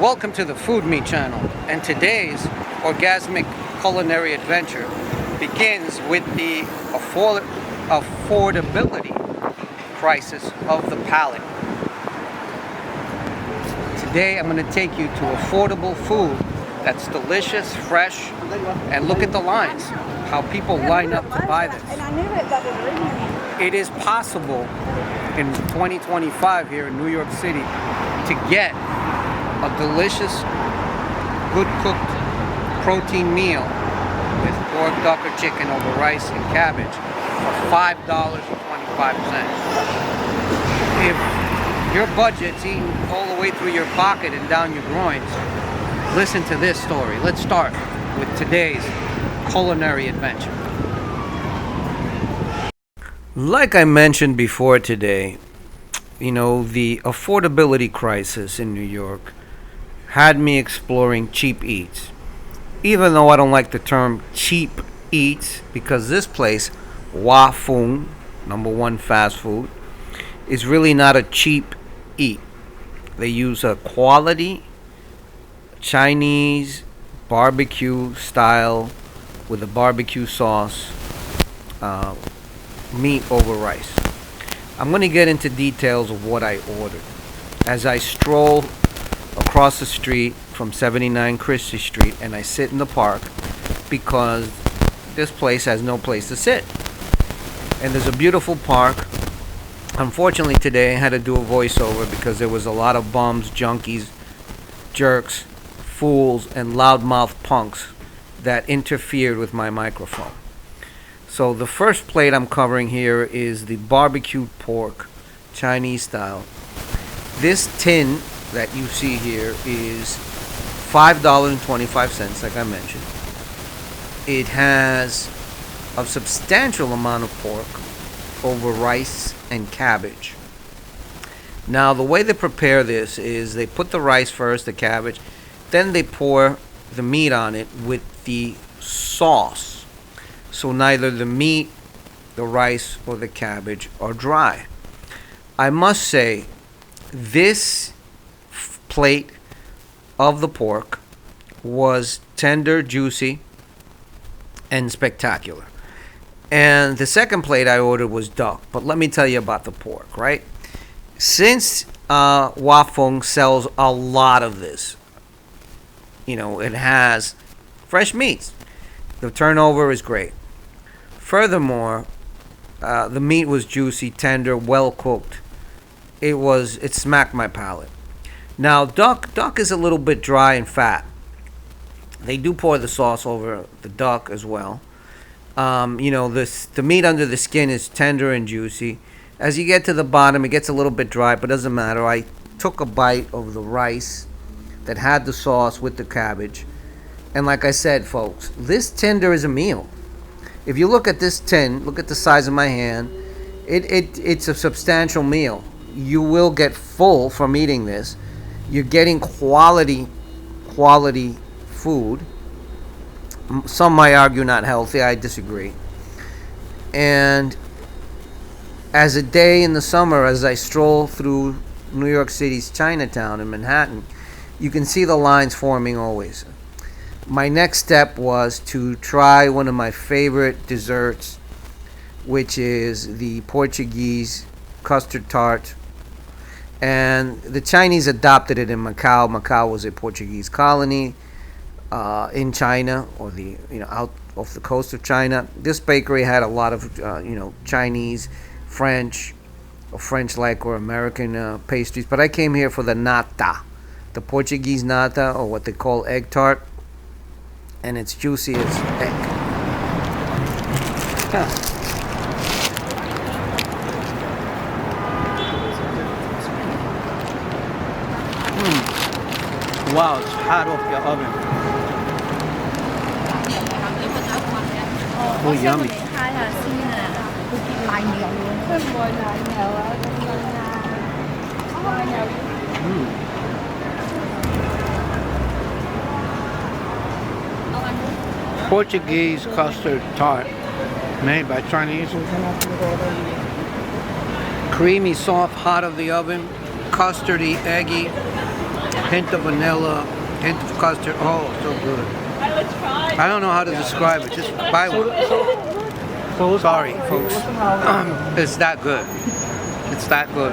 Welcome to the Food Me channel, and today's orgasmic culinary adventure begins with the affordability crisis of the palate. Today I'm going to take you to affordable food that's delicious, fresh, and look at the lines, how people line up to buy this. It is possible in 2025 here in New York City to get a delicious, good cooked protein meal with pork, duck, or chicken over rice and cabbage for $5.25. If your budget's eating all the way through your pocket and down your groins, listen to this story. Let's start with today's culinary adventure. Like I mentioned before today, the affordability crisis in New York had me exploring cheap eats. Even though I don't like the term cheap eats, because this place, Wah Fung, #1 fast food, is really not a cheap eat. They use a quality Chinese barbecue style with a barbecue sauce, meat over rice. I'm going to get into details of what I ordered as I stroll across the street from 79 Christie Street, and I sit in the park because this place has no place to sit. And there's a beautiful park. Unfortunately today I had to do a voiceover because there was a lot of bums, junkies, jerks, fools, and loudmouth punks that interfered with my microphone. So the first plate I'm covering here is the barbecued pork, Chinese style. This tin that you see here is $5.25, like I mentioned. It has a substantial amount of pork over rice and cabbage. Now the way they prepare this is they put the rice first, the cabbage, then they pour the meat on it with the sauce. So neither the meat, the rice, or the cabbage are dry. I must say, this plate of the pork was tender, juicy, and spectacular. And the second plate I ordered was duck. But let me tell you about the pork, right? Since Wah Fung sells a lot of this, it has fresh meats. The turnover is great. Furthermore, the meat was juicy, tender, well cooked. It smacked my palate. Now, duck is a little bit dry and fat. They do pour the sauce over the duck as well. The meat under the skin is tender and juicy. As you get to the bottom, it gets a little bit dry, but doesn't matter. I took a bite of the rice that had the sauce with the cabbage. And like I said, folks, this tender is a meal. If you look at this tin, look at the size of my hand, it's a substantial meal. You will get full from eating this. You're getting quality food. Some might argue not healthy. I disagree. And as a day in the summer, as I stroll through New York City's Chinatown in Manhattan, you can see the lines forming always. My next step was to try one of my favorite desserts, which is the Portuguese custard tart. And the Chinese adopted it in Macau. Macau was a Portuguese colony in China, or out off the coast of China. This bakery had a lot of Chinese, French, or French-like or American pastries. But I came here for the nata, the Portuguese nata, or what they call egg tart. And it's juicy as egg. Wow, it's hot off the oven. Oh, yummy. Portuguese custard tart made by Chinese. Creamy, soft, hot of the oven, custardy, eggy, hint of vanilla, hint of custard. Oh, so good. I don't know how to describe it. Just buy one. Sorry, folks. It's that good. It's that good.